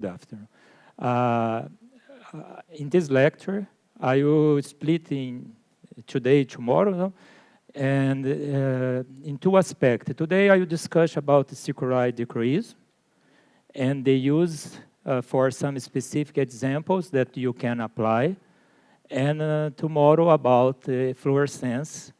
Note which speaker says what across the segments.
Speaker 1: Good afternoon. In this lecture, I will split in today, tomorrow, no? And in two aspects. Today, I will discuss about the circular decrease and the use for some specific examples that you can apply. And tomorrow about fluorescence,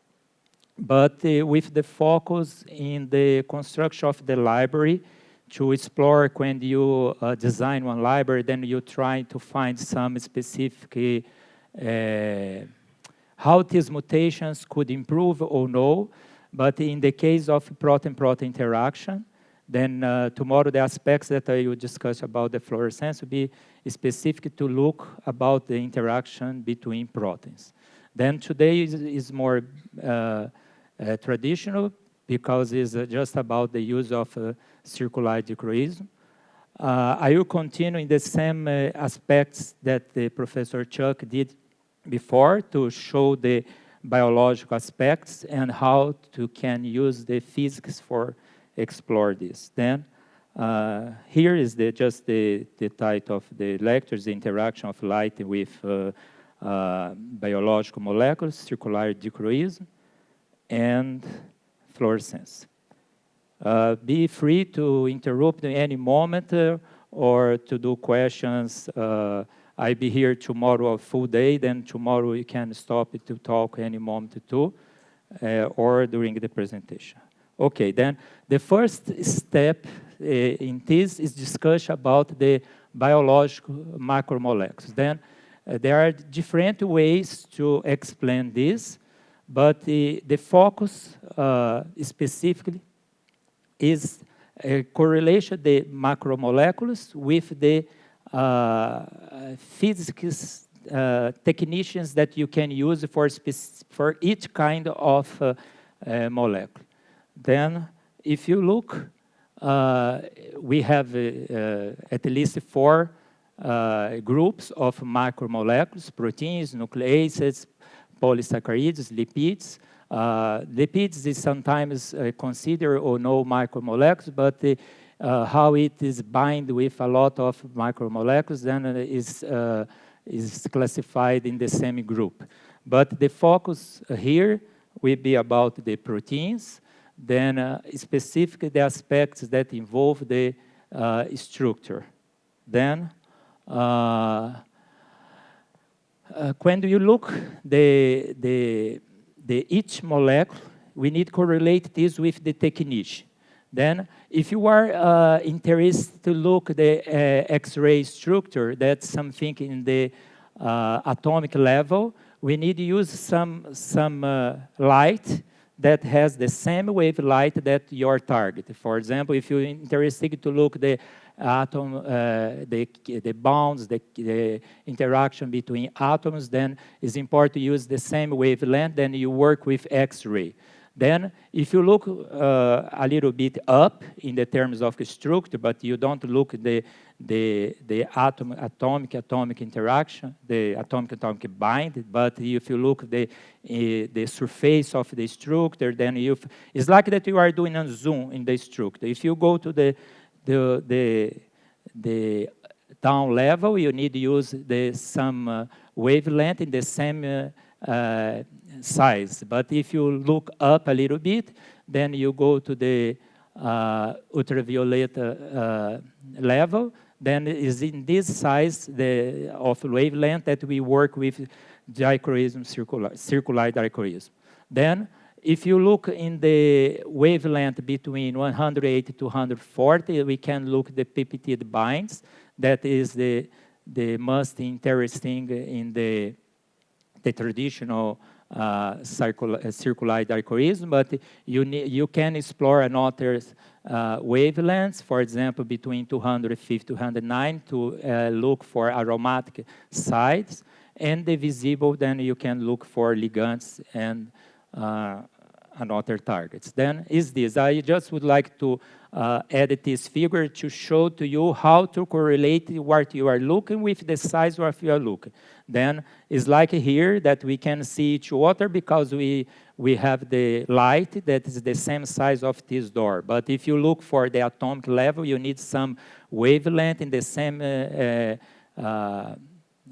Speaker 1: but with the focus in the construction of the library to explore when you design one library, then you try to find some specific how these mutations could improve or no. But in the case of protein-protein interaction, then tomorrow the aspects that I will discuss about the fluorescence will be specific to look about the interaction between proteins. Then today is more traditional because it's just about the use of circular decrease. I will continue in the same aspects that the Professor Chuck did before to show the biological aspects and how to can use the physics for explore this. Then here is just the title of the lectures, the interaction of light with biological molecules, circular decrease, and fluorescence. Be free to interrupt at any moment or to do questions. I'll be here tomorrow a full day, then tomorrow you can stop it to talk any moment too, or during the presentation. Okay, then the first step in this is discussion about the biological macromolecules. Then there are different ways to explain this, but the focus specifically is a correlation of the macromolecules with the physics technicians that you can use for each kind of molecule. Then, if you look, we have at least 4 groups of macromolecules: proteins, nucleases, polysaccharides, lipids. Lipids is sometimes considered or no macromolecules, but how it is bind with a lot of macromolecules then is classified in the same group. But the focus here will be about the proteins, then specifically the aspects that involve the structure. Then when you look each molecule, we need to correlate this with the technique. Then, if you are interested to look the X-ray structure, that's something in the atomic level, we need to use some light that has the same wavelength that your target. For example, if you're interested to look the atom, the bonds, the interaction between atoms, then it's important to use the same wavelength, then you work with X-ray. Then, if you look a little bit up in the terms of structure, but you don't look the atomic interaction, the atomic bind, but if you look the surface of the structure, then it's like that you are doing a zoom in the structure. If you go to the down level, you need to use some wavelength in the same size. But if you look up a little bit, then you go to the ultraviolet level, then is in this size of wavelength that we work with dichroism, circular dichroism. Then, if you look in the wavelength between 180 to 140, we can look the peptide binds. That is the most interesting in the traditional circular dichroism, but you can explore another wavelengths, for example, between 250 to 209 to look for aromatic sites, and the visible, then you can look for ligands and other targets. Then is this. I just would like to edit this figure to show to you how to correlate what you are looking with the size of you are looking. Then it's like here that we can see each other because we we have the light that is the same size of this door. But if you look for the atomic level, you need some wavelength in the same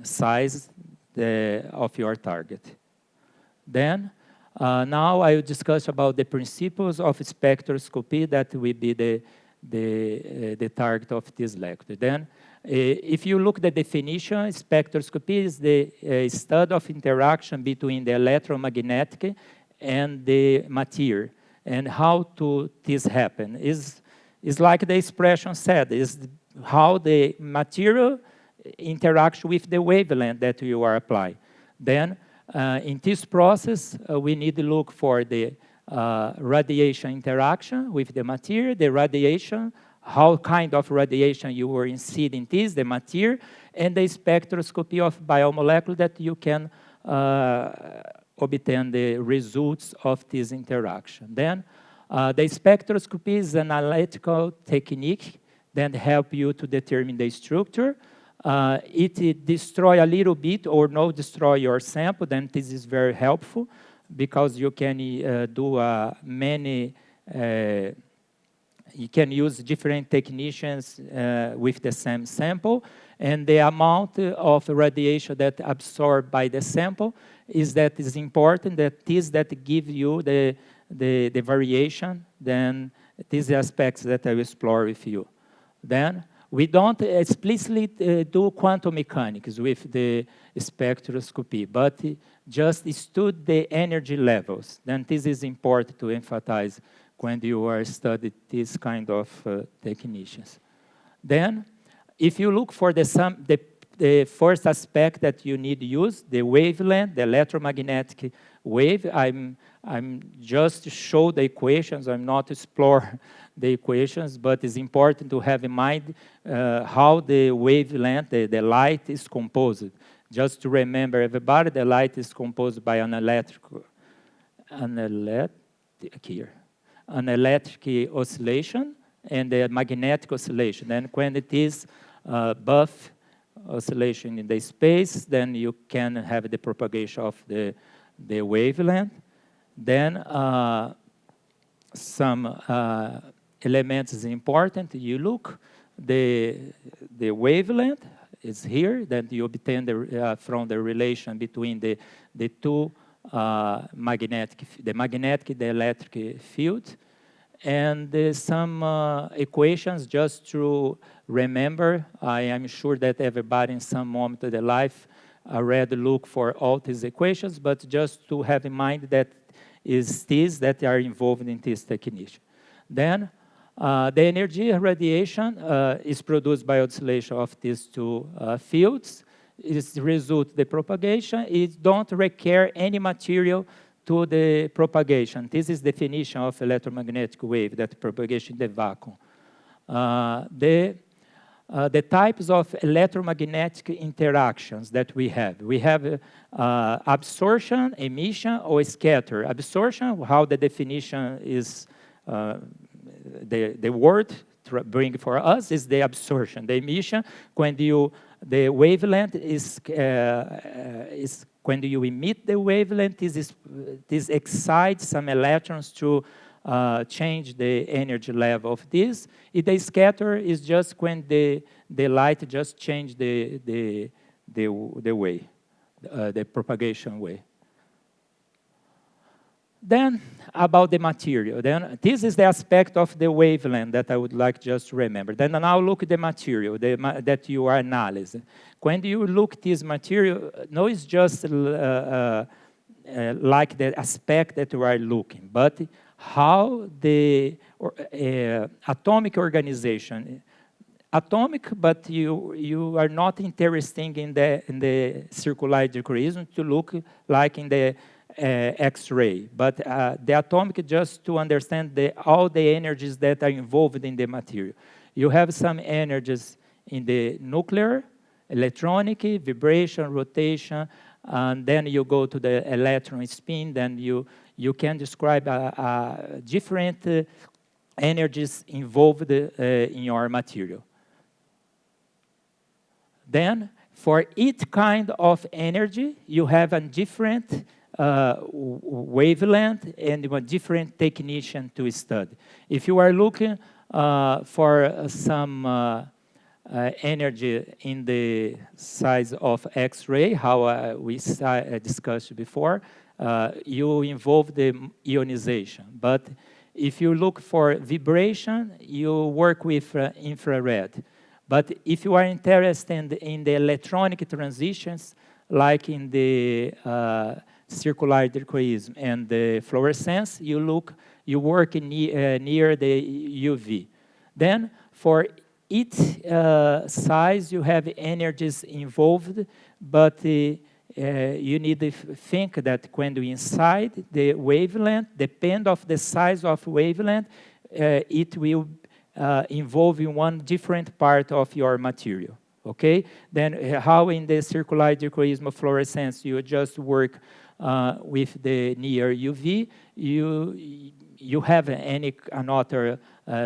Speaker 1: size of your target. Then, now I will discuss about the principles of spectroscopy that will be the target of this lecture. Then, if you look at the definition, spectroscopy is the study of interaction between the electromagnetic and the material, and how this happen is like the expression said, is how the material interacts with the wavelength that you are applying. Then, in this process, we need to look for the radiation interaction with the material, the radiation, how kind of radiation you were inciding this, the material, and the spectroscopy of biomolecular that you can obtain the results of this interaction. Then the spectroscopy is an analytical technique that help you to determine the structure. It destroy a little bit or no destroy your sample, then this is very helpful because you can do many, you can use different techniques with the same sample, and the amount of radiation that absorbed by the sample is important, that give you the variation, then these aspects that I will explore with you. Then we don't explicitly do quantum mechanics with the spectroscopy, but just study the energy levels. Then this is important to emphasize when you are studying this kind of techniques. Then, if you look for the first aspect that you need to use, the wavelength, the electromagnetic wave, I'm just show the equations, I'm not explore the equations, but it's important to have in mind how the wavelength, the light is composed. Just to remember everybody, the light is composed by an electric oscillation and a magnetic oscillation. And when it is buff oscillation in the space, then you can have the propagation of the wavelength. Then some elements is important. You look, the wavelength is here, then you obtain from the relation between the two magnetic, the electric field. And some equations just to remember. I am sure that everybody in some moment of their life already look for all these equations, but just to have in mind that is these that are involved in this technique. Then the energy radiation is produced by oscillation of these two fields. It results the propagation. It don't require any material to the propagation. This is definition of electromagnetic wave, that propagation in the vacuum. The types of electromagnetic interactions that we have. We have absorption, emission, or scatter. Absorption, how the definition is, the word bring for us is the absorption. The emission, when the wavelength is when you emit the wavelength, this excites some electrons to change the energy level of this. The scatter is just when the light just change the way, the propagation way. Then about the material. Then this is the aspect of the wavelength that I would like just to remember. Then now look at the material that you are analyzing. When you look at this material, no, it's just like the aspect that you are looking, but how the atomic organization, atomic, but you are not interested in the circular dichroism to look like in the X-ray, but the atomic, just to understand all the energies that are involved in the material. You have some energies in the nuclear, electronic, vibration, rotation, and then you go to the electron spin, then you can describe different energies involved in your material. Then, for each kind of energy, you have a different wavelength and a different technician to study. If you are looking for some energy in the size of X-ray, how we discussed before, you involve the ionization. But if you look for vibration, you work with infrared. But if you are interested in the electronic transitions, like in the circular dichroism and the fluorescence, you work near the UV. Then for each size, you have energies involved, but you need to think that when you inside the wavelength, depend of the size of wavelength, it will involve in one different part of your material. Okay? Then how in the circular dichroism fluorescence you just work with the near UV, you have another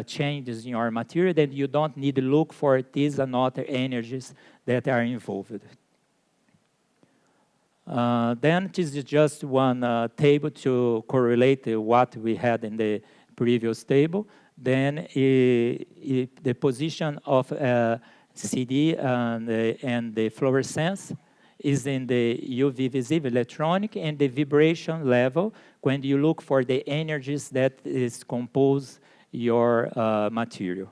Speaker 1: changes in your material, then you don't need to look for these another energies that are involved. Then this is just one table to correlate what we had in the previous table. Then the position of CD and the fluorescence is in the UV visible electronic, and the vibration level when you look for the energies that is compose your material.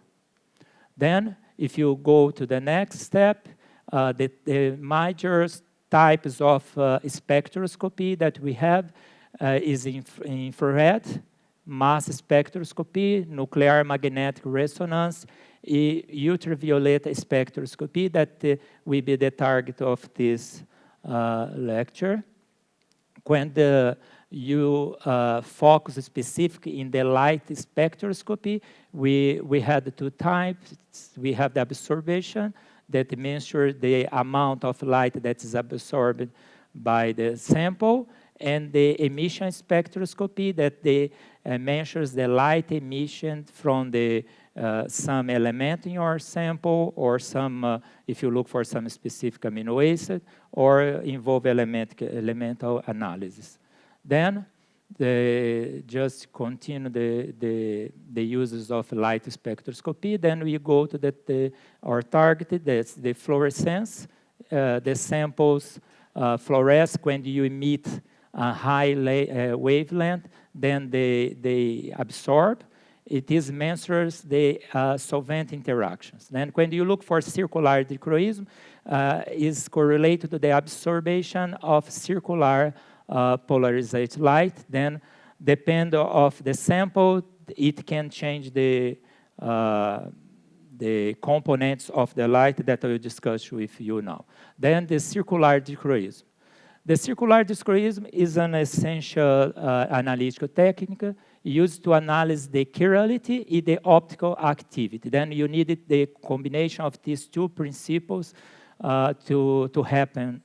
Speaker 1: Then, if you go to the next step, the major types of spectroscopy that we have is infrared, mass spectroscopy, nuclear magnetic resonance, ultraviolet spectroscopy that will be the target of this lecture. When you focus specifically in the light spectroscopy, we had two types. We have the absorption that measures the amount of light that is absorbed by the sample, and the emission spectroscopy that measures the light emission from the some element in your sample, or some, if you look for some specific amino acid, or involve elemental analysis. Then, just continue the uses of light spectroscopy. Then we go to our target, that's the fluorescence. The samples fluoresce when you emit a high wavelength, then they absorb. It is measures the solvent interactions. Then when you look for circular dichroism, is correlated to the absorption of circular polarized light. Then depend of the sample, it can change the components of the light that I will discuss with you now. Then the circular dichroism. The circular dichroism is an essential analytical technique used to analyze the chirality and the optical activity. Then you need the combination of these two principles to happen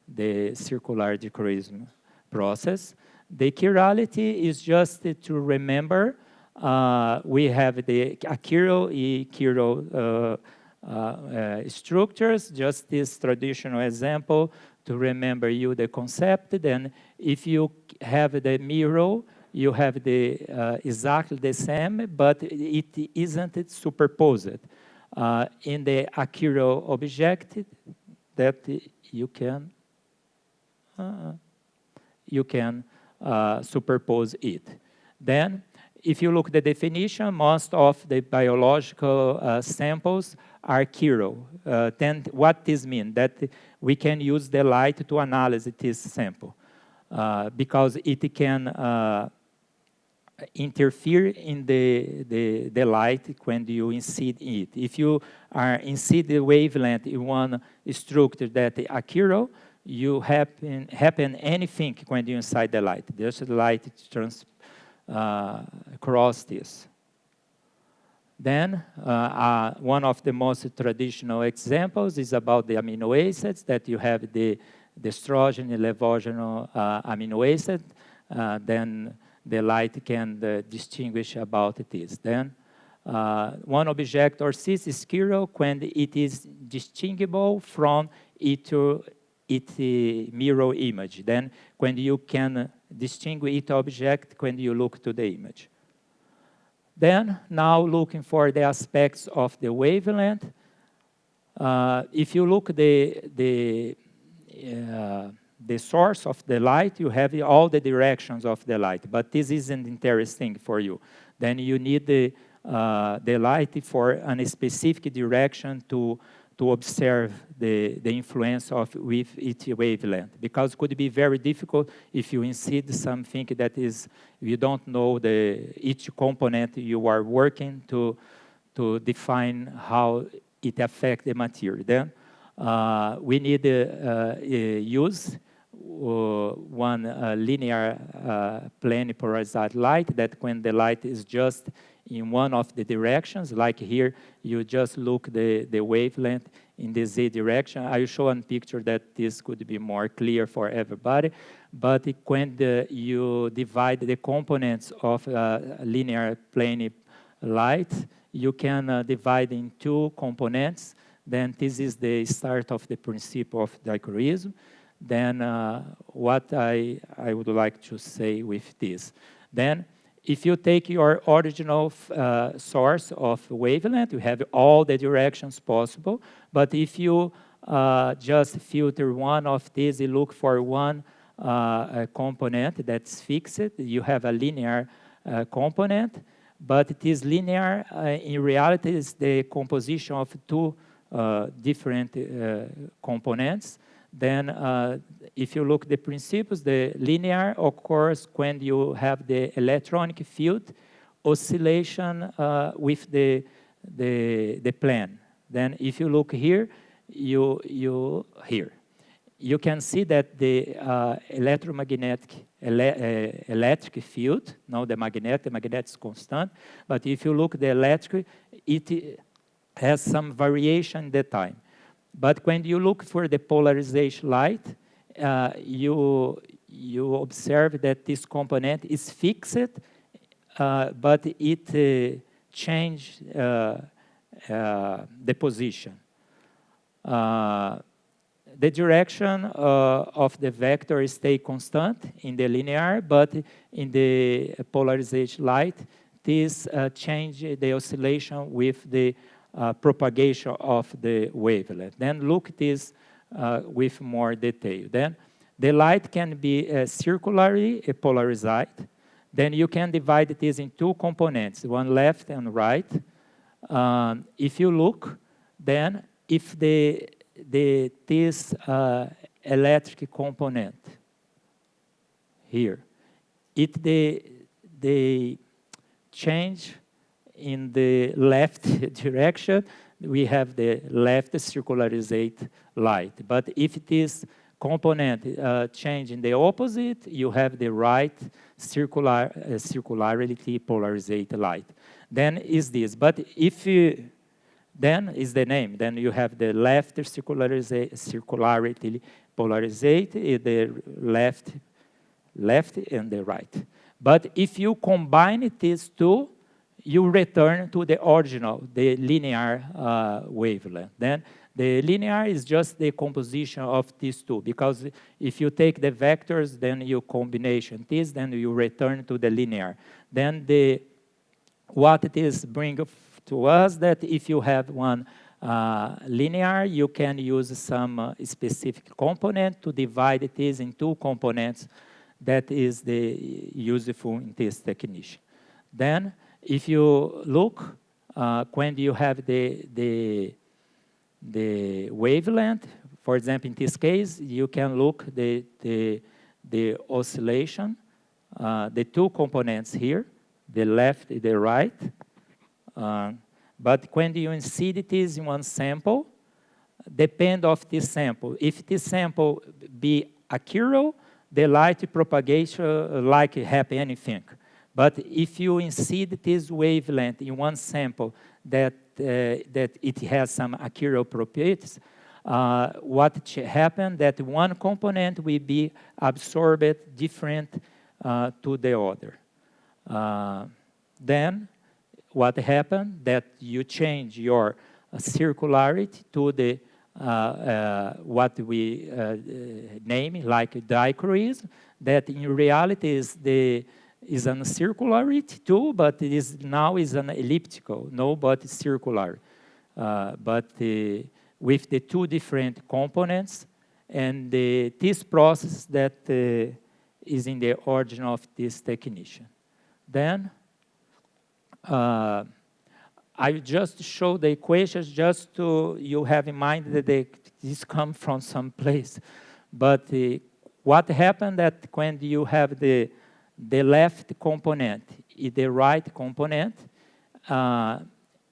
Speaker 1: the circular dichroism process. The chirality is just to remember we have the achiral and chiral structures, just this traditional example to remember you the concept. Then if you have the mirror, you have the exactly the same, but it isn't superposed. In the achiral object that you can superpose it. Then if you look at the definition, most of the biological samples are chiral. Then what this means? That we can use the light to analyze this sample because it can interfere in the light when you incide it. If you are incide the wavelength in one structure that is achiral, you happen anything when you incide the light. There's the light cross this. Then one of the most traditional examples is about the amino acids, that you have the estrogen and levogenol amino acid. Then the light can distinguish about this. Then one object or cis is chiral when it is distinguishable from its mirror image. Then when you can distinguish its object when you look to the image. Then now looking for the aspects of the wavelength. If you look the source of the light, you have all the directions of the light, but this isn't interesting for you. Then you need the light for a specific direction to observe the influence with each wavelength, because it could be very difficult if you incide something that is, you don't know each component you are working to define how it affects the material. Then we need to use one linear plane polarized light, that when the light is just in one of the directions, like here, you just look the wavelength in the Z direction. I will show a picture that this could be more clear for everybody. But when you divide the components of linear plane light, you can divide in two components. Then this is the start of the principle of dichroism. Then what I would like to say with this. Then if you take your original source of wavelength, you have all the directions possible. But if you just filter one of these, you look for one component that's fixed, you have a linear component. But it is linear, in reality, is the composition of two different components. Then if you look at the principles, the linear occurs when you have the electronic field oscillation with the plane. Then if you look here, you can see that the electromagnetic electric field, now the magnetic is constant, but if you look at the electric, it has some variation in the time. But when you look for the polarization light, you observe that this component is fixed, but it changes the position. The direction of the vector stays constant in the linear, but in the polarization light, this changes the oscillation with the propagation of the wavelength. Then look at this with more detail. Then the light can be circularly polarized. Then you can divide this in two components, one left and right. If you look, then if this electric component here, they change in the left direction, we have the left circularized light. But if this component change in the opposite, you have the right circularity polarized light. Then is this. But if you, then is the name. Then you have the left circularity polarized, the left and the right. But if you combine these two, you return to the original, the linear wavelength. Then the linear is just the composition of these two, because if you take the vectors, then you combination this, then you return to the linear. Then what it is bring to us that if you have one linear, you can use some specific component to divide this in two components. That is the useful in this technique. Then if you look, when you have the wavelength, for example, in this case, you can look the oscillation, the two components here, the left and the right. But when you incide this in one sample, depend of this sample. If this sample be accurate, the light propagation like happen anything. But if you incide this wavelength in one sample that it has some accurate properties, what happens that one component will be absorbed different to the other. Then what happened that you change your circularity to the what we name like dichroism, that in reality is an circularity too, but it is now is an elliptical, no, but circular. But with the two different components, and this process that is in the origin of this technician. Then I just show the equations just to you have in mind that this come from some place. But what happened that when you have the left component and the right component,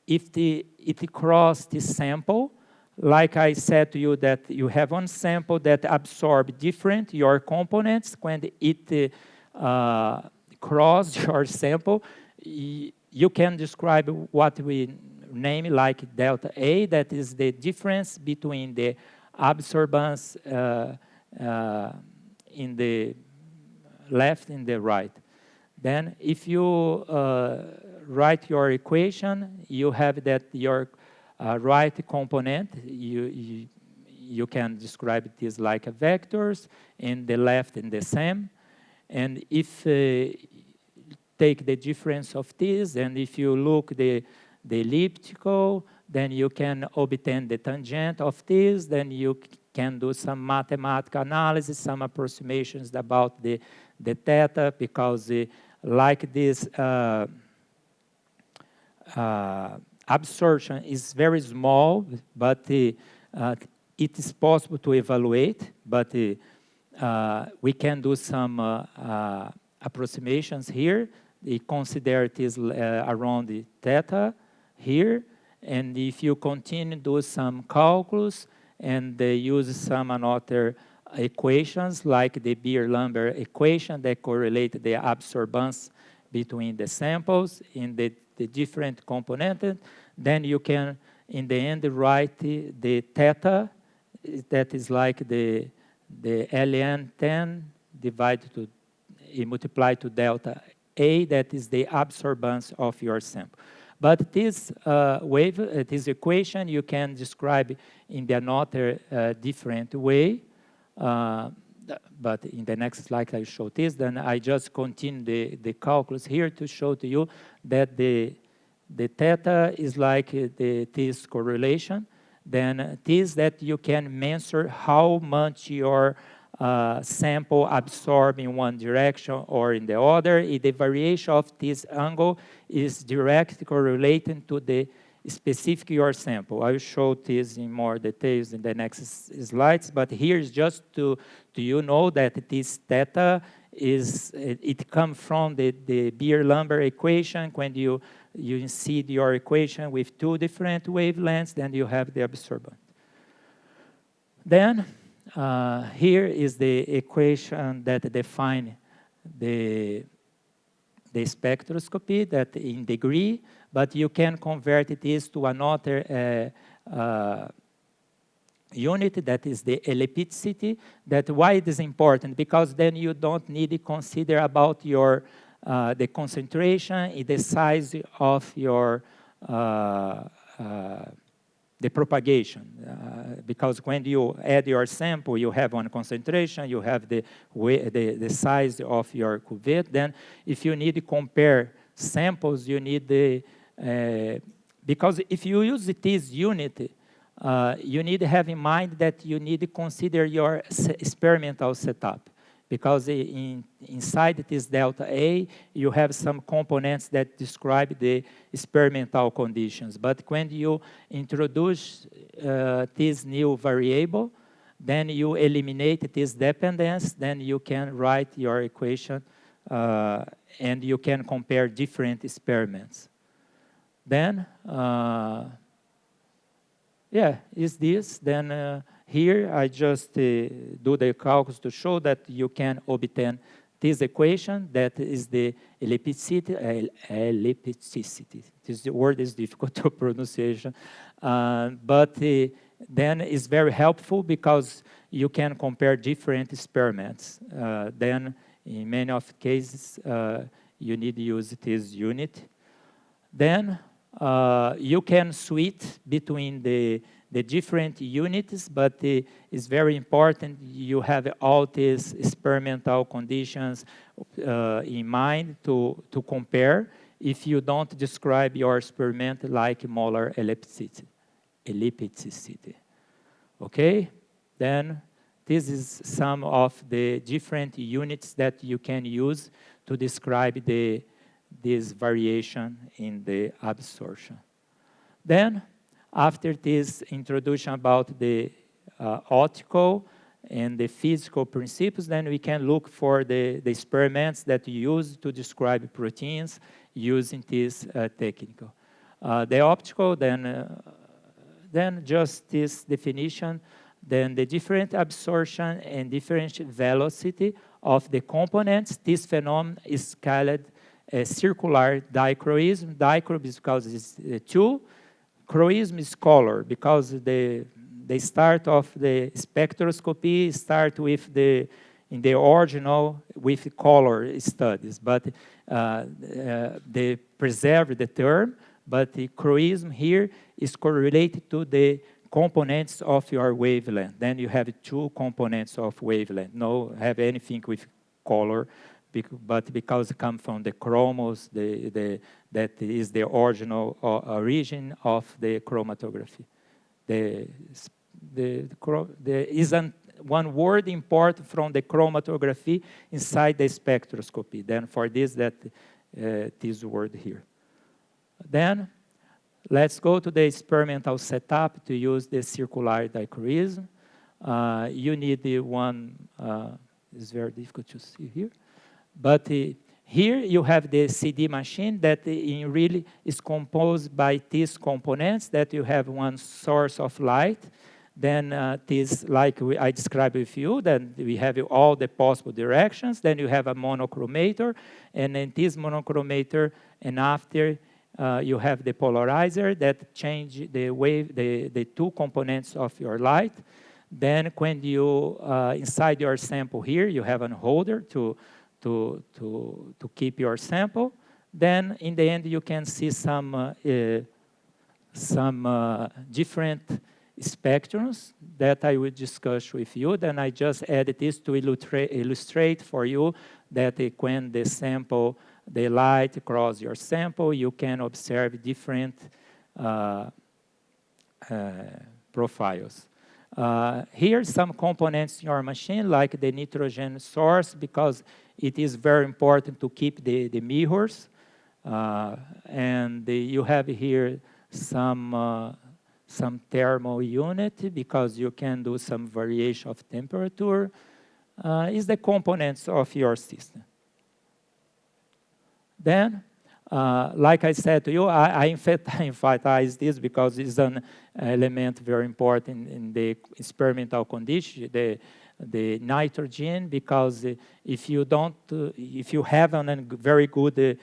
Speaker 1: if it cross the sample, like I said to you that you have one sample that absorb different your components, when it cross your sample, you can describe what we name like delta A, that is the difference between the absorbance in the left and the right. Then if you write your equation, you have that your right component, you can describe this like a vectors, and the left and the same. And if take the difference of this, and if you look the elliptical, then you can obtain the tangent of this, then you can do some mathematical analysis, some approximations about the theta, because like this absorption is very small, but it is possible to evaluate, but we can do some approximations here. They consider it is around the theta here, and if you continue to do some calculus and use some another equations like the Beer-Lambert equation that correlate the absorbance between the samples in the different components, then you can in the end write the theta, that is like the ln 10 divided to multiplied to delta A, that is the absorbance of your sample. But this this equation you can describe in another different way. But in the next slide I show this, then I just continue the calculus here to show to you that the theta is like this correlation. Then this that you can measure how much your sample absorb in one direction or in the other. The variation of this angle is directly correlated to the specific your sample. I will show this in more details in the next slides, but here is just to you know that this theta is, it comes from the Beer-Lambert equation. When you see your equation with two different wavelengths, then you have the absorbance. Then here is the equation that define the spectroscopy that in degree, but you can convert this to another unit, that is the ellipticity. That why it is important, because then you don't need to consider about your the concentration, the size of your the propagation, because when you add your sample, you have one concentration, you have the size of your cuvette. Then if you need to compare samples, you need the, because if you use this unit, you need to have in mind that you need to consider your experimental setup, because inside this delta A, you have some components that describe the experimental conditions. But when you introduce this new variable, then you eliminate this dependence, then you can write your equation and you can compare different experiments. Then, yeah, is this, then here I just do the calculus to show that you can obtain this equation, that is the ellipticity. This word is difficult to pronunciation, but then it's very helpful because you can compare different experiments. Then in many of cases, you need to use this unit. Then you can switch between the the different units, but it's very important you have all these experimental conditions in mind to compare if you don't describe your experiment like molar ellipticity. Okay? Then this is some of the different units that you can use to describe this variation in the absorption. Then, after this introduction about the optical and the physical principles, then we can look for the experiments that you use to describe proteins using this technique. The optical, then just this definition, then the different absorption and different velocity of the components. This phenomenon is called circular dichroism. Dichro is because it's two. Chroism is color, because the start of the spectroscopy start with in the original with color studies, but they preserve the term, but the chroism here is correlated to the components of your wavelength. Then you have two components of wavelength. No have anything with color, but because it comes from the chromos, that is the original origin of the chromatography. There isn't one word important from the chromatography inside the spectroscopy. Then for this word here. Then let's go to the experimental setup to use the circular dichroism. You need the one, it's very difficult to see here. But here you have the CD machine that really is composed by these components, that you have one source of light. Then this, like I described with you, then we have all the possible directions. Then you have a monochromator, and then this monochromator, and after you have the polarizer that change the wave, the two components of your light. Then when you, inside your sample here, you have a holder to keep your sample. Then in the end, you can see some different spectrums that I will discuss with you. Then I just added this to illustrate for you that when the sample, the light across your sample, you can observe different profiles. Here some components in your machine, like the nitrogen source, because it is very important to keep the mirrors. And you have here some thermal unit, because you can do some variation of temperature. Is the components of your system. Then, like I said to you, I emphasize this because it's an element very important in the experimental condition, the nitrogen, because if you don't, if you have a very good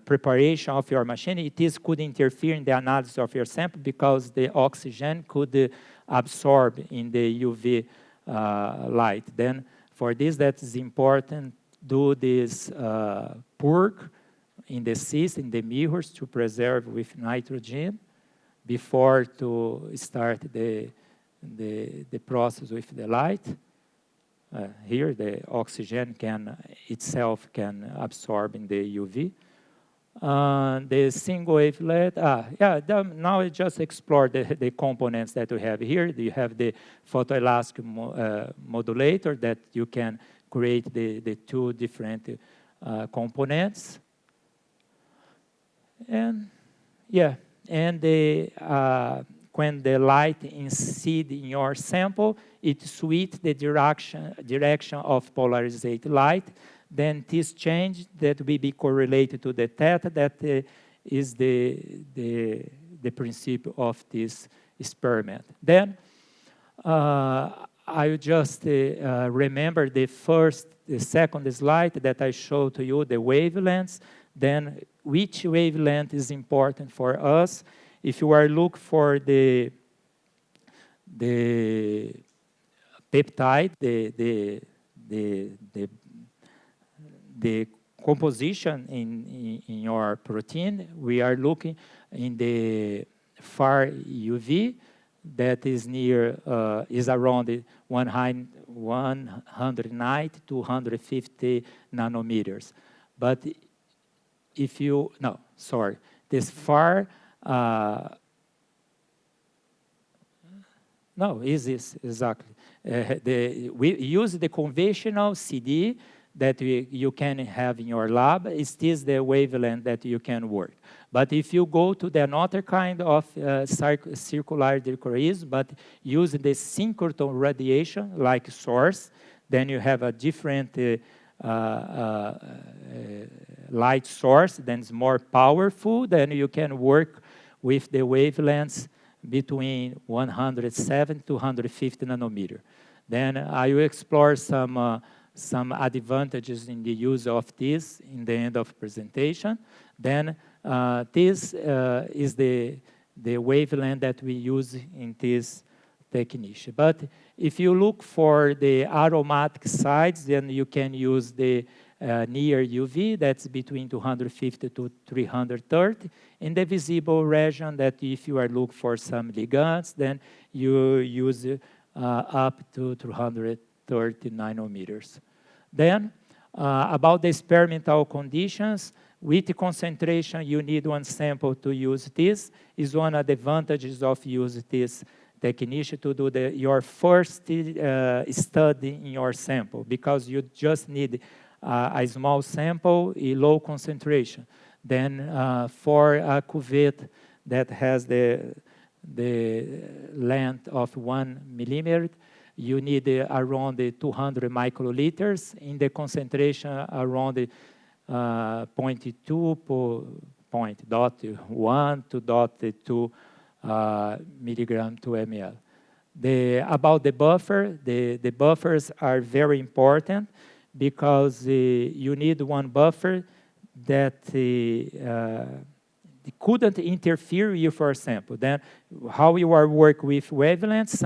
Speaker 1: preparation of your machine, it could interfere in the analysis of your sample, because the oxygen could absorb in the UV light. Then for this, that is important, do this purge in the cyst, in the mirrors, to preserve with nitrogen before to start the process with the light. Here, the oxygen itself can absorb in the UV. The single wavelet, now I just explore the components that we have here. You have the photoelastic modulator that you can create the two different components. And yeah, and when the light insides in your sample, it switches the direction of polarized light. Then this change that will be correlated to the theta, that is the principle of this experiment. Then I just remember the second slide that I showed to you, the wavelengths. Then which wavelength is important for us? If you are looking for the peptide, the composition in your protein, we are looking in the far UV that is near, is around 190 to 150 nanometers. But if you, no, sorry, this far, no, is this, exactly. We use the conventional CD that you can have in your lab. Is this the wavelength that you can work? But if you go to the another kind of circular dichroism, but use the synchrotron radiation like source, then you have a different light source that is more powerful, then you can work with the wavelengths between 107 to 150 nanometer. Then I will explore some advantages in the use of this in the end of presentation. Then this is the wavelength that we use in this technique. But if you look for the aromatic sides, then you can use the near UV, that's between 250 to 330. In the visible region, that if you are looking for some ligands, then you use up to 230 nanometers. Then, about the experimental conditions, with the concentration, you need one sample to use this. Is one of the advantages of using this technique to do your first study in your sample, because you just need a small sample in low concentration. Then for a cuvette that has the length of 1 millimeter, you need around 200 microliters in the concentration around 0.2 to 0.1 to 0.2 milligram to ml. About the buffer, the buffers are very important, because you need one buffer that couldn't interfere with your sample. Then how you are work with wavelengths,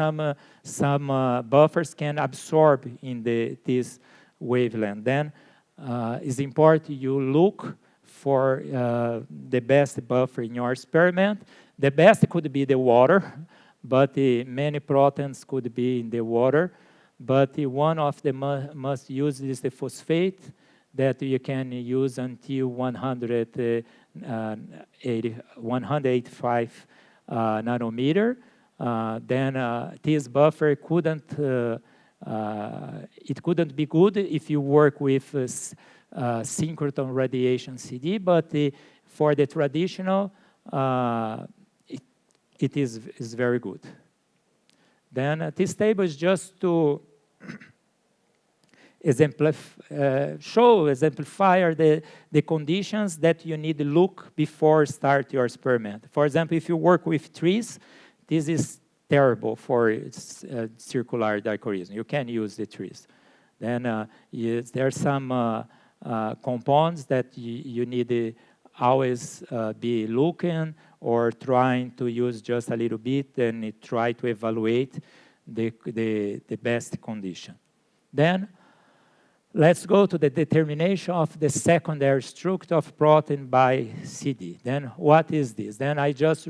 Speaker 1: some buffers can absorb in this wavelength. Then it's important you look for the best buffer in your experiment. The best could be the water, but many proteins could be in the water. But one of the must use is the phosphate that you can use until 185 nanometer. Then this buffer couldn't be good if you work with synchrotron radiation CD, but for the traditional, it is very good. Then this table is just to exemplify the conditions that you need to look before start your experiment. For example, if you work with trees, this is terrible for circular dichroism. You can use the trees. Then there are some compounds that you need to always be looking or trying to use just a little bit and try to evaluate the best condition. Then let's go to the determination of the secondary structure of protein by CD. Then what is this? Then I just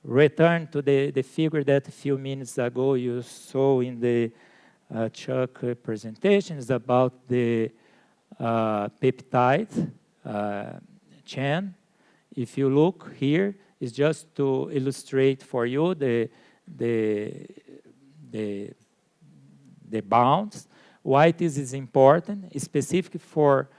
Speaker 1: return to the figure that a few minutes ago you saw in the Chuck presentations about the peptide chain. If you look here, it's just to illustrate for you the bounds. Why this is important, specifically for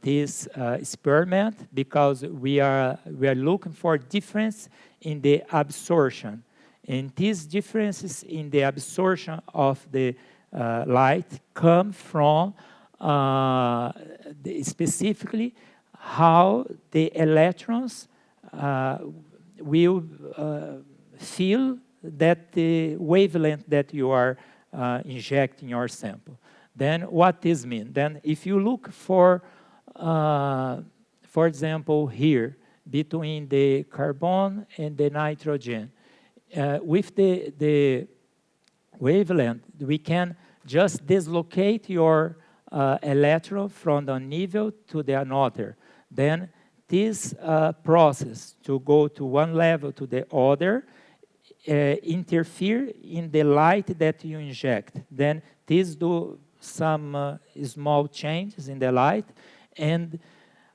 Speaker 1: this experiment, because we are looking for difference in the absorption. And these differences in the absorption of the light come from specifically how the electrons will feel that the wavelength that you are injecting your sample. Then what this means? Then if you look for example, here, between the carbon and the nitrogen, with the wavelength, we can just dislocate your electron from the needle to the another. Then this process to go to one level to the other interfere in the light that you inject. Then these do some small changes in the light, and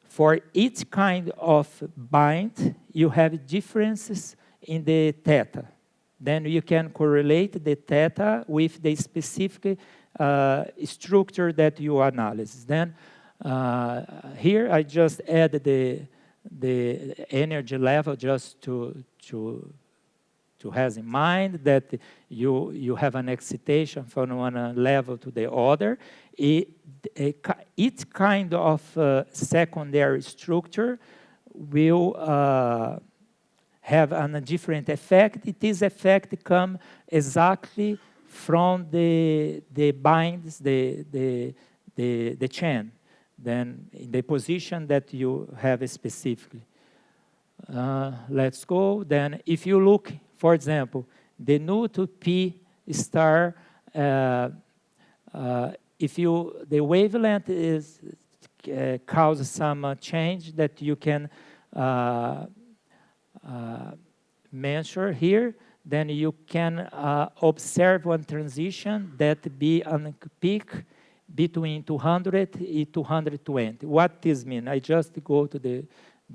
Speaker 1: for each kind of bind, you have differences in the theta. Then you can correlate the theta with the specific structure that you analyze. Then here I just add the energy level just to have in mind that you have an excitation from one level to the other. Each kind of secondary structure will have a different effect. This effect comes exactly from the binds, the chain, then in the position that you have specifically. Let's go. Then if you look, for example, the nu to p star, if the wavelength is causes some change that you can measure here, then you can observe one transition that be on a peak between 200 and 220. What this means? I just go to the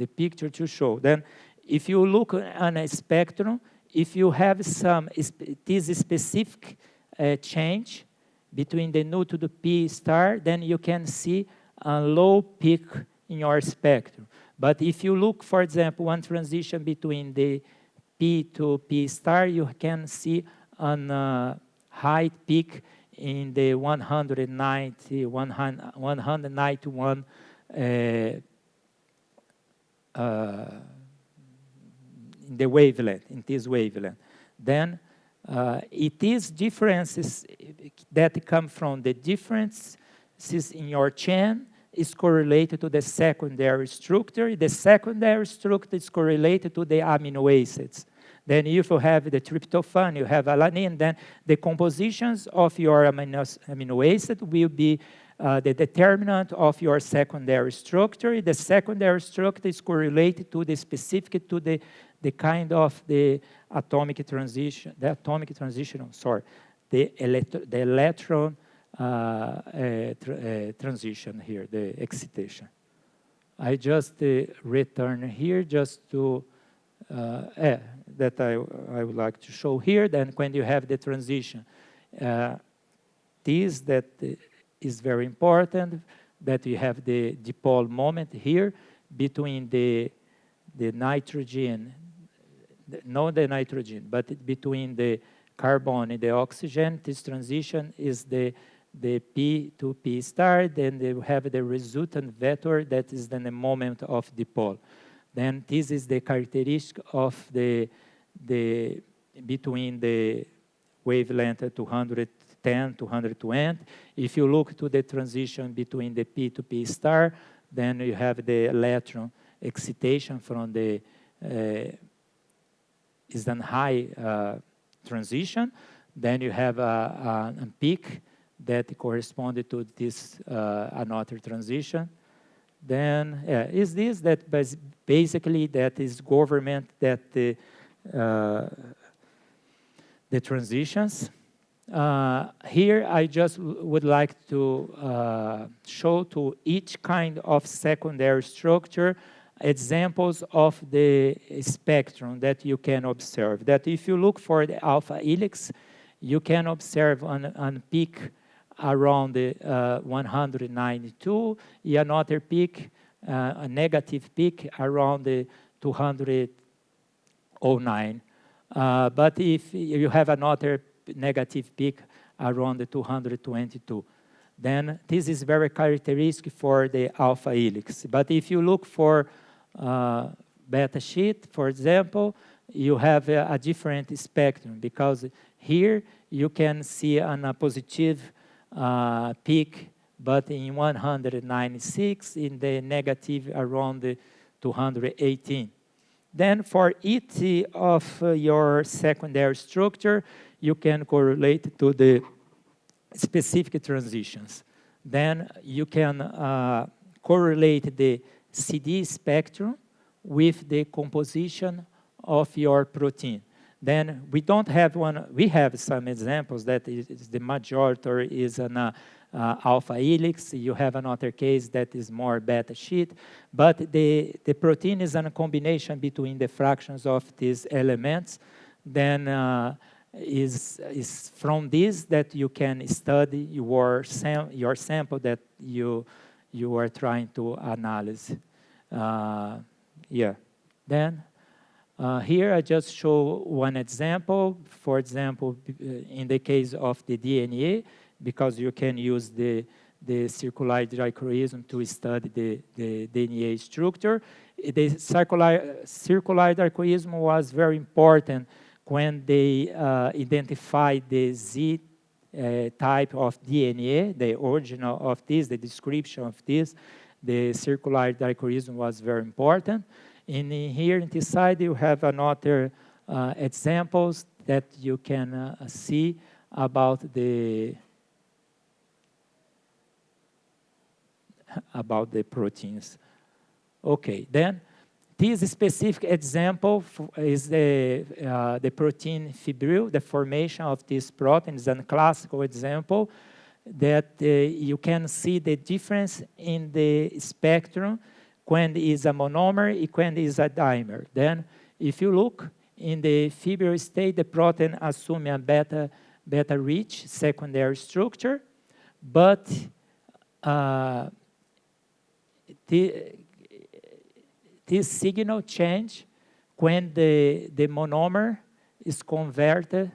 Speaker 1: picture to show. Then if you look on a spectrum, if you have this specific change between the nu to the p star, then you can see a low peak in your spectrum. But if you look, for example, one transition between the p to p star, you can see a high peak in the 191 in the wavelength, in this wavelength. Then it is differences that come from the differences in your chain is correlated to the secondary structure. The secondary structure is correlated to the amino acids. Then if you have the tryptophan, you have alanine, then the compositions of your amino acid will be the determinant of your secondary structure. The secondary structure is correlated to the specific, to the kind of the atomic transition, the electron transition here, the excitation. I just return here just to that I would like to show here. Then when you have the transition, this that is very important, that you have the dipole moment here between the nitrogen, not the nitrogen, but between the carbon and the oxygen. This transition is the P to P star. Then they have the resultant vector that is then the moment of dipole. Then this is the characteristic of the between the wavelength 210, 220. If you look to the transition between the P to P star, then you have the electron excitation from the is a high transition. Then you have a peak that corresponded to this another transition. Then is this that basically that is government that the transitions. Here I just would like to show to each kind of secondary structure examples of the spectrum that you can observe. That if you look for the alpha helix, you can observe on peak around the 192, another peak, a negative peak around the 209. But if you have another negative peak around the 222, then this is very characteristic for the alpha helix. But if you look for beta sheet, for example, you have a different spectrum, because here you can see on a positive peak, but in 196, in the negative around the 218. Then for each of your secondary structure, you can correlate to the specific transitions. Then you can correlate the CD spectrum with the composition of your protein. Then we don't have one, we have some examples that the majority is an alpha helix. You have another case that is more beta sheet, but the protein is a combination between the fractions of these elements. Then is from this that you can study your sample that you are trying to analyze. Yeah. Then here I just show one example. For example, in the case of the DNA, because you can use the circular dichroism to study the DNA structure. The circular dichroism was very important when they identified the Z type of DNA, the original of this, the description of this. The circular dichroism was very important. And here in this side, you have another examples that you can see about the proteins. Okay, then this specific example is the protein fibril. The formation of this protein is a classical example that you can see the difference in the spectrum when it is a monomer and when it is a dimer. Then if you look in the fibril state, the protein assumes a beta-rich secondary structure, but this signal change when the monomer is converted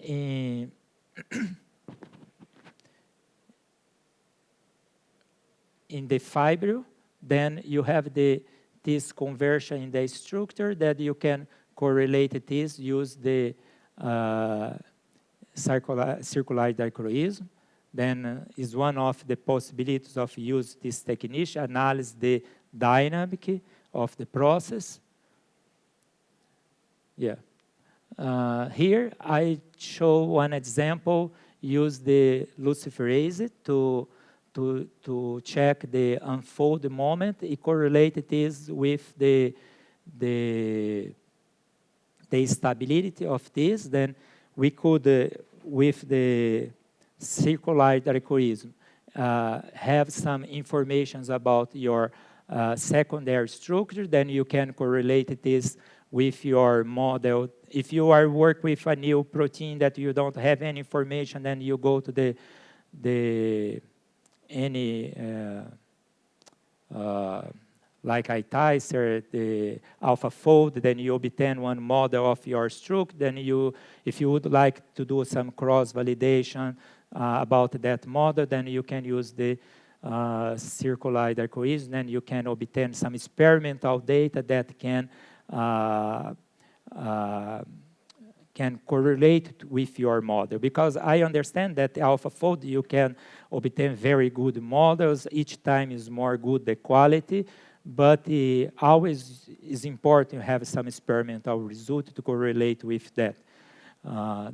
Speaker 1: in the fibril. Then you have this conversion in the structure that you can correlate this, use the circular dichroism. Then is one of the possibilities of use this technique, analyze the dynamic of the process. Yeah. Here I show one example, use the luciferase to check the unfold moment. It correlated this with the stability of this. Then we could, with the circular dichroism, have some information about your secondary structure. Then you can correlate this with your model. If you are work with a new protein that you don't have any information, then you go to like ITICER, the AlphaFold, then you obtain one model of your struct. Then if you would like to do some cross-validation about that model, then you can use the circular dichroism, and you can obtain some experimental data that can correlate with your model. Because I understand that AlphaFold, you can obtain very good models. Each time is more good the quality, but always is important to have some experimental result to correlate with that.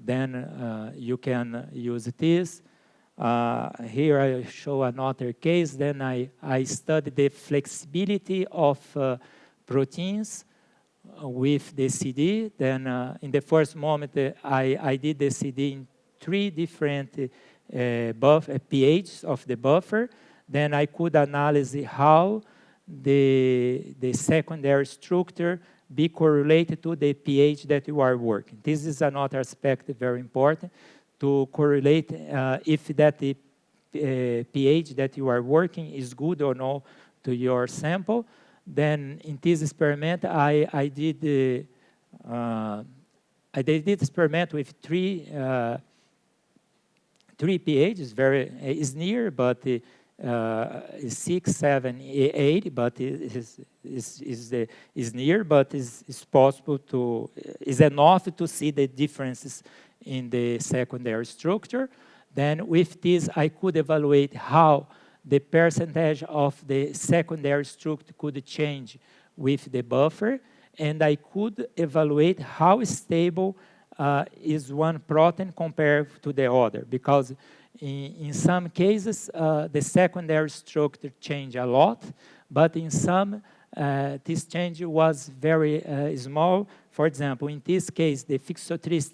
Speaker 1: Then you can use this. Here I show another case. Then I study the flexibility of proteins with the CD. Then in the first moment, I did the CD in 3 different pHs of the buffer. Then I could analyze how the secondary structure be correlated to the pH that you are working. This is another aspect very important, to correlate if that the pH that you are working is good or no to your sample. Then in this experiment, I did the experiment with 3 pHs. Is near, but 6, 7, 8, but is near, but is possible to, is enough to see the differences in the secondary structure. Then with this, I could evaluate how the percentage of the secondary structure could change with the buffer, and I could evaluate how stable is one protein compared to the other, because in some cases, the secondary structure change a lot, but in some, this change was very small. For example, in this case, the fixotrice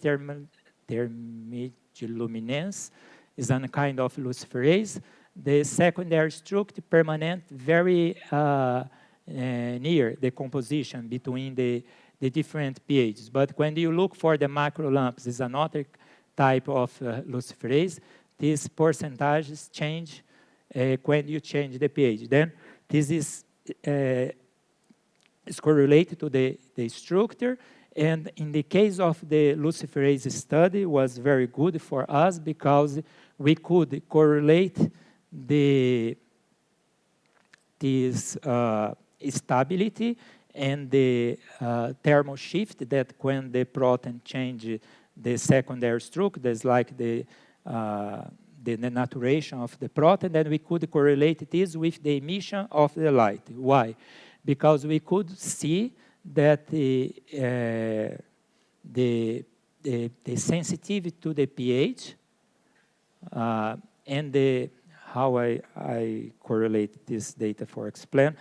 Speaker 1: thermidluminens is a kind of luciferase. The secondary structure permanent very near the composition between the different pHs. But when you look for the macro lumps, is another type of luciferase. These percentages change when you change the pH. Then this is correlated to the structure. And in the case of the luciferase study, was very good for us because we could correlate this stability and the thermal shift that when the protein change the secondary structure, that's like the denaturation of the protein, then we could correlate this with the emission of the light. Why? Because we could see that the sensitivity to the pH and how I correlate this data for explain.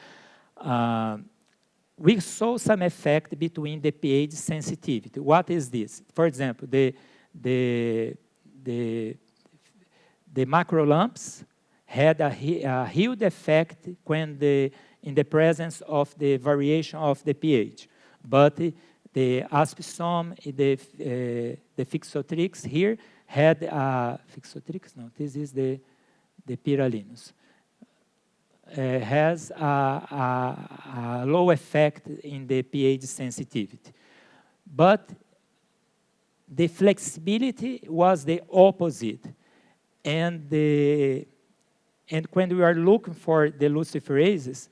Speaker 1: We saw some effect between the pH sensitivity. What is this? For example, the macro lumps had a huge effect when in the presence of the variation of the pH. But the aspsome, the fixotrix here had fixotrix, no, this is the pyrralinus. Has a low effect in the pH sensitivity. But the flexibility was the opposite. And when we are looking for the luciferases,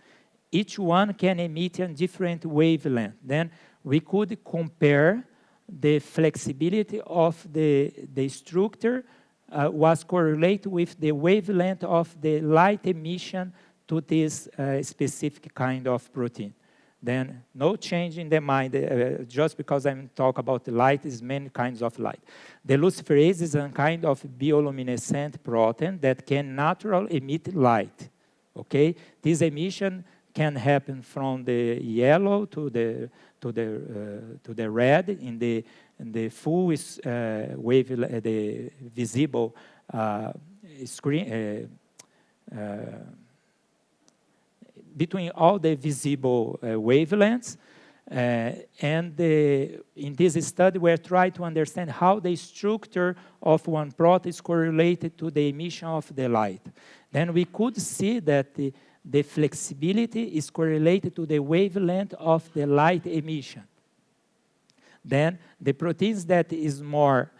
Speaker 1: each one can emit a different wavelength. Then we could compare the flexibility of the structure was correlated with the wavelength of the light emission to this specific kind of protein. Then no change in the mind, just because I'm talking about the light, is many kinds of light. The luciferase is a kind of bioluminescent protein that can naturally emit light, okay? This emission can happen from the yellow to the red in the full wave, the visible screen, between all the visible wavelengths. In this study, we try to understand how the structure of one protein is correlated to the emission of the light. Then we could see that the flexibility is correlated to the wavelength of the light emission. Then the proteins that is more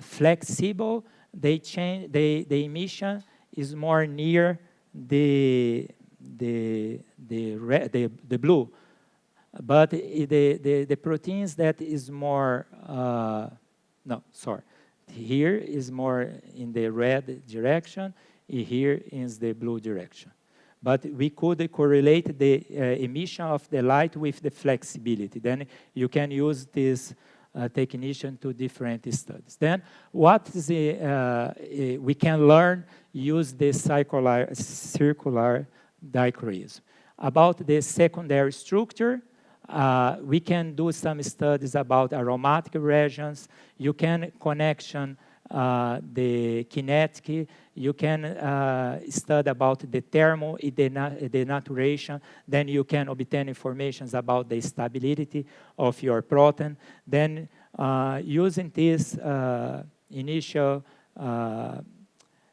Speaker 1: flexible, they change, the emission is more near the blue. But the proteins that is more, here is more in the red direction, here is the blue direction. But we could correlate the emission of the light with the flexibility. Then you can use this technician to different studies. Then what is we can learn, use the circular dichroism. About the secondary structure, we can do some studies about aromatic regions. You can connection the kinetic. You can study about the thermal denaturation. Then you can obtain information about the stability of your protein. Then using this initial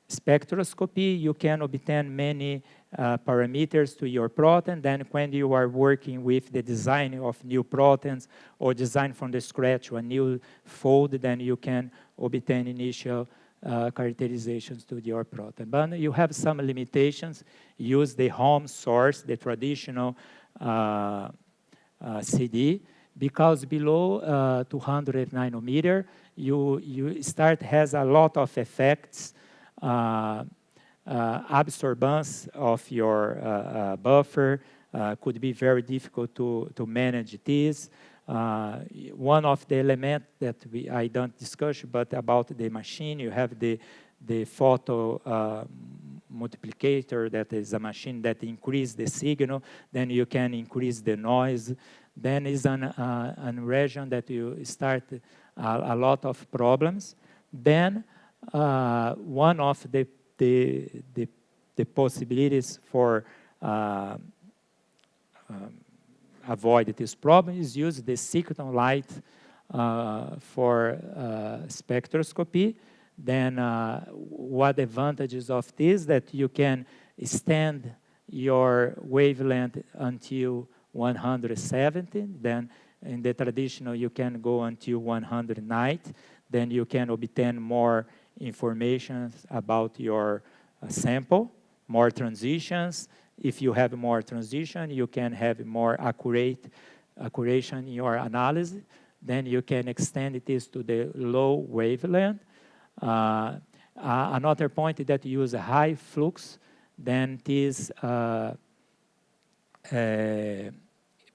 Speaker 1: spectroscopy, you can obtain many parameters to your protein. Then when you are working with the design of new proteins or design from the scratch a new fold, then you can obtain initial characterizations to your protein. But you have some limitations. Use the home source, the traditional CD, because below 200 nanometer, you start has a lot of effects. Absorbance of your buffer could be very difficult to manage this. One of the elements that I don't discuss, but about the machine, you have the photo multiplicator, that is a machine that increases the signal, then you can increase the noise. Then is an region that you start a lot of problems. Then one of the possibilities for avoid this problem is use the cyclotron light for spectroscopy. Then what advantages of this, that you can extend your wavelength until 170. Then in the traditional, you can go until 190. Then you can obtain more information about your sample, more transitions. If you have more transition, you can have more accuracy in your analysis. Then you can extend this to the low wavelength. Another point is that you use a high flux, then this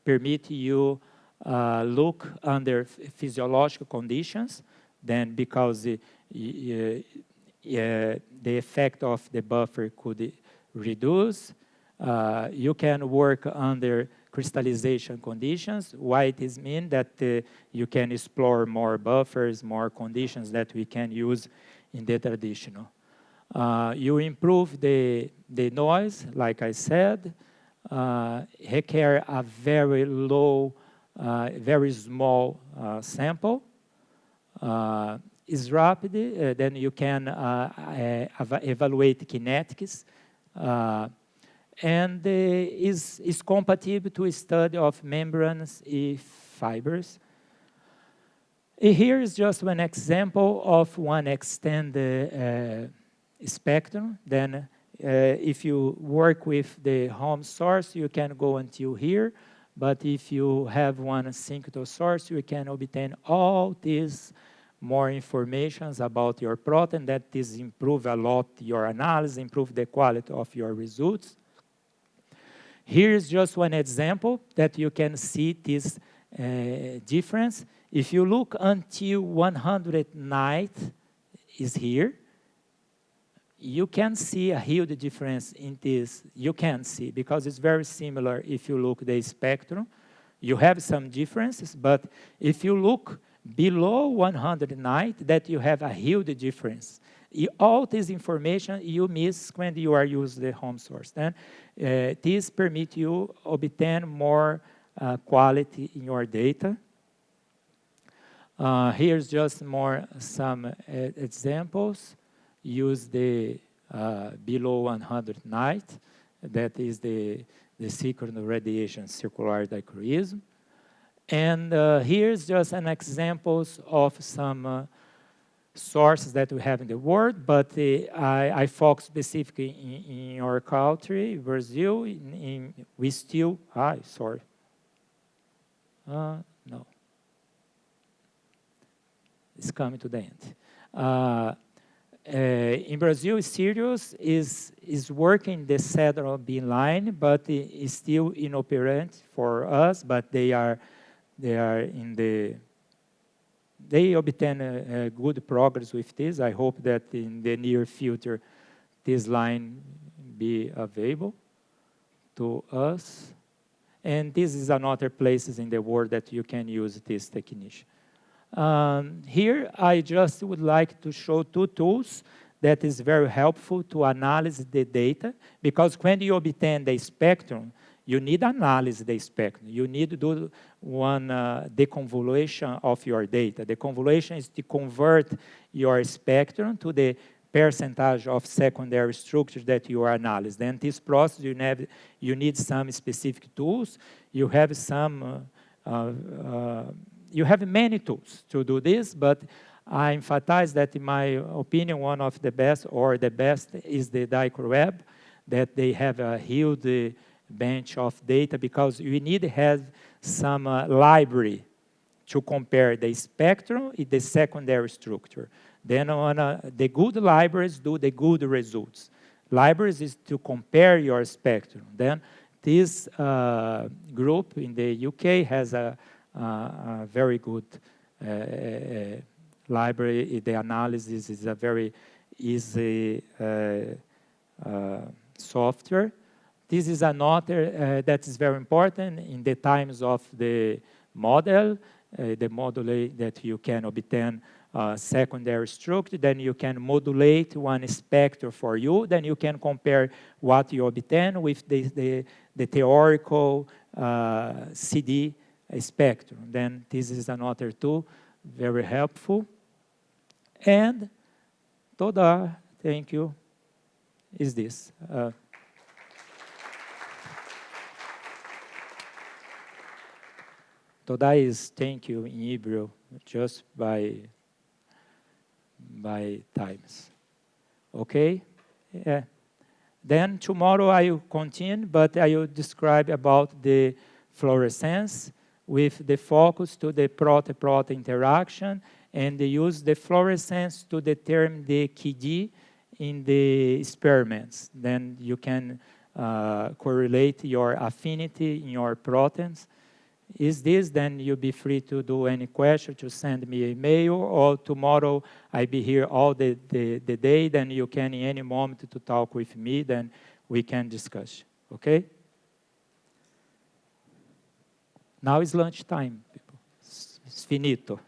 Speaker 1: permit you look under physiological conditions, then because the effect of the buffer could reduce. You can work under crystallization conditions. Why it is mean that you can explore more buffers, more conditions that we can use in the traditional. You improve the noise, like I said, require a very low, very small sample. Is rapid, then you can evaluate kinetics. And is compatible to study of membranes and fibers. Here is just one example of one extended spectrum. Then if you work with the home source, you can go until here. But if you have one synchrotron source, you can obtain all these more information about your protein. That is improve a lot your analysis, improve the quality of your results. Here is just one example that you can see this difference. If you look until 109 is here, you can see a huge difference in this. You can see, because it's very similar if you look the spectrum. You have some differences, but if you look below 109, that you have a huge difference. All this information you miss when you are using the home source. Then this permits you obtain more quality in your data. Here's just some examples. Use the below 109, that is the synchronous radiation circular dichroism. And here's just an examples of some sources that we have in the world, but I focus specifically in our country, Brazil. We still, sorry. No. It's coming to the end. In Brazil, Sirius is working the Cedral beam line, but is still inoperant for us. But they obtain a good progress with this. I hope that in the near future, this line be available to us. And this is another places in the world that you can use this technique. Here, I just would like to show two tools that is very helpful to analyze the data, because when you obtain the spectrum, you need to analyze the spectrum. You need to do one deconvolution of your data. The convolution is to convert your spectrum to the percentage of secondary structures that you are analyzing. Then this process, you need some specific tools. You have some you have many tools to do this, but I emphasize that, in my opinion, one of the best, or the best, is the DichroWeb, that they have a huge bench of data, because you need to have some library to compare the spectrum with the secondary structure. Then the good libraries do the good results. Libraries is to compare your spectrum. Then this group in the UK has a very good library. The analysis is a very easy software. This is another that is very important in the times of the model, the modulate that you can obtain secondary structure, then you can modulate one spectrum for you, then you can compare what you obtain with the theoretical CD spectrum. Then this is another tool, very helpful. And toda, thank you, is this. Toda is thank you in Hebrew, just by times. Okay? Yeah. Then tomorrow I will continue, but I will describe about the fluorescence with the focus to the protein-protein interaction and they use the fluorescence to determine the KD in the experiments. Then you can correlate your affinity in your proteins. Is this, then you'll be free to do any question, to send me an email, or tomorrow I'll be here all the day, then you can in any moment to talk with me, then we can discuss, okay? Now is lunchtime, people. It's finito.